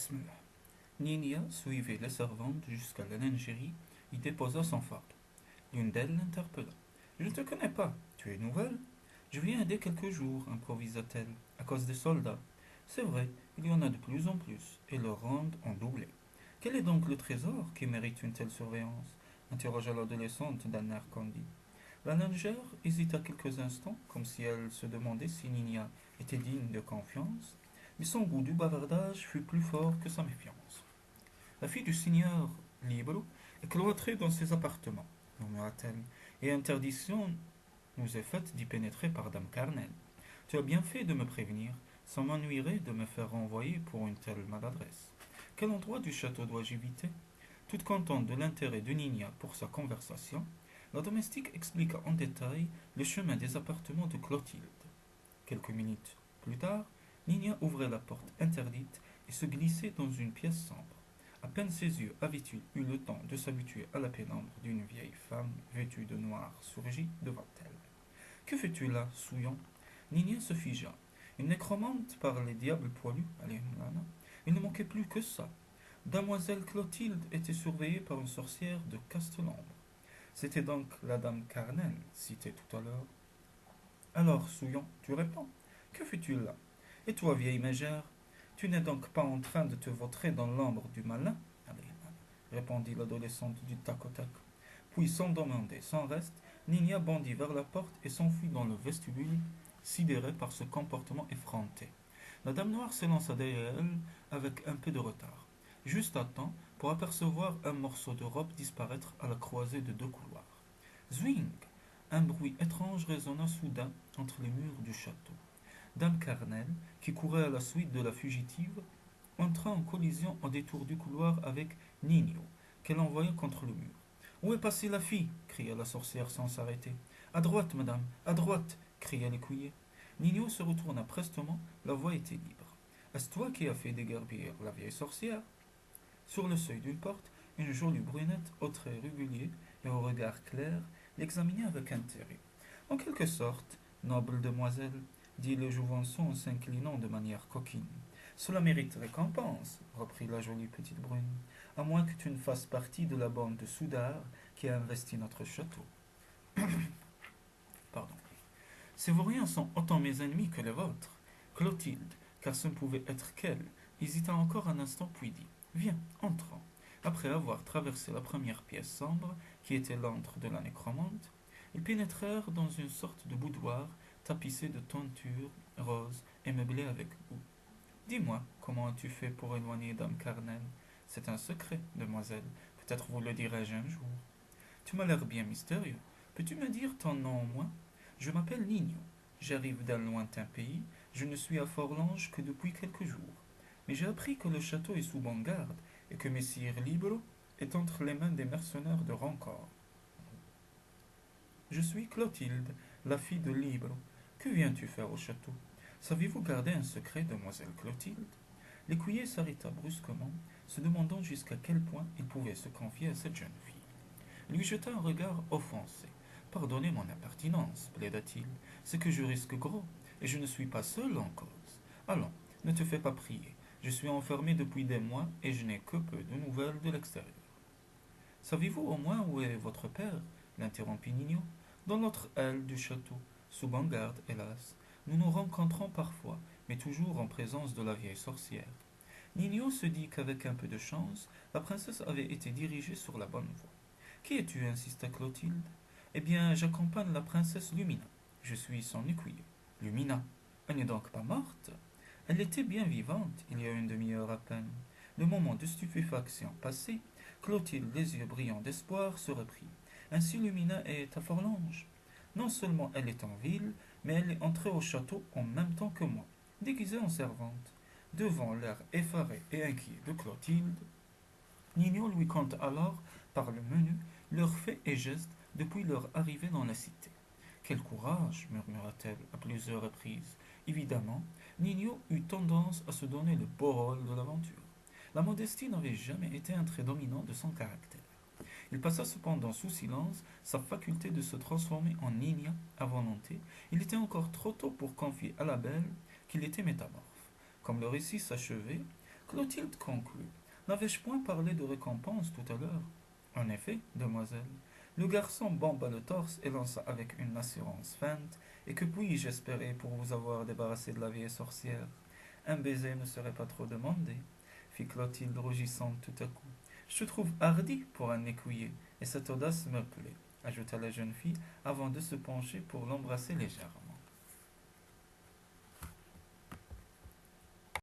Bismillah. Ninia suivit les servantes jusqu'à la lingerie, y déposa son fardeau. L'une d'elles l'interpella. Je ne te connais pas, tu es nouvelle? Je viens dès quelques jours, improvisa-t-elle, à cause des soldats. C'est vrai, il y en a de plus en plus, et leurs rondes ont doublé. Quel est donc le trésor qui mérite une telle surveillance? Interrogea l'adolescente d'un air candide. La lingère hésita quelques instants, comme si elle se demandait si Nina était digne de confiance, mais son goût du bavardage fut plus fort que sa méfiance. La fille du seigneur Libro est cloîtrée dans ses appartements, murmura-t-elle, et interdiction nous est faite d'y pénétrer par dame Carnel. Tu as bien fait de me prévenir, ça m'ennuierait de me faire renvoyer pour une telle maladresse. Quel endroit du château dois-je éviter? Toute contente de l'intérêt de Nina pour sa conversation, la domestique expliqua en détail le chemin des appartements de Clotilde. Quelques minutes plus tard, Nina ouvrait la porte interdite et se glissait dans une pièce sombre. À peine ses yeux avaient-ils eu le temps de s'habituer à la pénombre d'une vieille femme vêtue de noir surgit devant elle. Que fais-tu là, souillon? Nina se figea. Une nécromante par les diables poilus, allez, Mlana. Il ne manquait plus que ça. Damoiselle Clotilde était surveillée par une sorcière de Castelombre. C'était donc la dame Carnel, citée tout à l'heure. Alors, Souillon, tu réponds. Que fais-tu là? Et toi, vieille mégère, tu n'es donc pas en train de te vautrer dans l'ombre du malin? Allez, répondit l'adolescente du tac au tac. Puis, sans demander, sans reste, Nina bondit vers la porte et s'enfuit dans le vestibule, sidérée par ce comportement effronté. La dame noire s'élança derrière elle avec un peu de retard, juste à temps pour apercevoir un morceau de robe disparaître à la croisée de deux couloirs. Zwing! Un bruit étrange résonna soudain entre les murs du château. Dame Carnel, qui courait à la suite de la fugitive, entra en collision au détour du couloir avec Nino, qu'elle envoya contre le mur. Où est passée la fille? Cria la sorcière sans s'arrêter. À droite, madame, à droite, cria l'écuyer. Nino se retourna prestement, la voie était libre. Est-ce toi qui as fait déguerpir la vieille sorcière? Sur le seuil d'une porte, une jolie brunette aux traits réguliers et au regard clair l'examinait avec intérêt. En quelque sorte, noble demoiselle, dit le Jouvençon en s'inclinant de manière coquine. Cela mérite récompense, reprit la jolie petite brune, à moins que tu ne fasses partie de la bande de soudards qui a investi notre château. Pardon. Ces vauriens sont autant mes ennemis que les vôtres. Clotilde, car ce ne pouvait être qu'elle, hésita encore un instant puis dit Viens, entrons. Après avoir traversé la première pièce sombre, qui était l'antre de la nécromante, ils pénétrèrent dans une sorte de boudoir tapissé de tentures roses et meublé avec goût. Dis-moi, comment as-tu fait pour éloigner Dame Carnel? C'est un secret, demoiselle. Peut-être vous le dirai-je un jour. Tu m'as l'air bien mystérieux. Peux-tu me dire ton nom au moins? Je m'appelle Nino. J'arrive d'un lointain pays. Je ne suis à Forlange que depuis quelques jours. Mais j'ai appris que le château est sous bonne garde et que Messire Libero est entre les mains des mercenaires de Rancor. Je suis Clotilde, la fille de Libero. Que viens-tu faire au château? Savez-vous garder un secret, demoiselle Clotilde? L'écuyer s'arrêta brusquement, se demandant jusqu'à quel point il pouvait se confier à cette jeune fille. Il lui jeta un regard offensé. Pardonnez mon impertinence, plaida-t-il, c'est que je risque gros, et je ne suis pas seul en cause. Allons, ne te fais pas prier. Je suis enfermé depuis des mois et je n'ai que peu de nouvelles de l'extérieur. Savez-vous au moins où est votre père? L'interrompit Nino. Dans l'autre aile du château, sous bonne garde, hélas. Nous nous rencontrons parfois, mais toujours en présence de la vieille sorcière. Nino se dit qu'avec un peu de chance, la princesse avait été dirigée sur la bonne voie. Qui es-tu? Insista Clotilde. Eh bien, j'accompagne la princesse Lumina. Je suis son écuyer. Lumina. Elle n'est donc pas morte? Elle était bien vivante il y a une demi-heure à peine. Le moment de stupéfaction passé, Clotilde, les yeux brillants d'espoir, se reprit. Ainsi Lumina est à Forlange. Non seulement elle est en ville, mais elle est entrée au château en même temps que moi, déguisée en servante. Devant l'air effaré et inquiet de Clotilde, Nino lui conte alors, par le menu, leurs faits et gestes depuis leur arrivée dans la cité. Quel courage, murmura-t-elle à plusieurs reprises. Évidemment, Nino eut tendance à se donner le beau rôle de l'aventure. La modestie n'avait jamais été un trait dominant de son caractère. Il passa cependant sous silence sa faculté de se transformer en Nina à volonté. Il était encore trop tôt pour confier à la belle qu'il était métamorphe. Comme le récit s'achevait, Clotilde conclut. N'avais-je point parlé de récompense tout à l'heure? En effet, demoiselle. Le garçon bomba le torse et lança avec une assurance feinte. Et que puis-je espérer pour vous avoir débarrassé de la vieille sorcière? Un baiser ne serait pas trop demandé, fit Clotilde rougissant tout à coup. Je te trouve hardi pour un écuyer, et cette audace me plaît, ajouta la jeune fille avant de se pencher pour l'embrasser légèrement.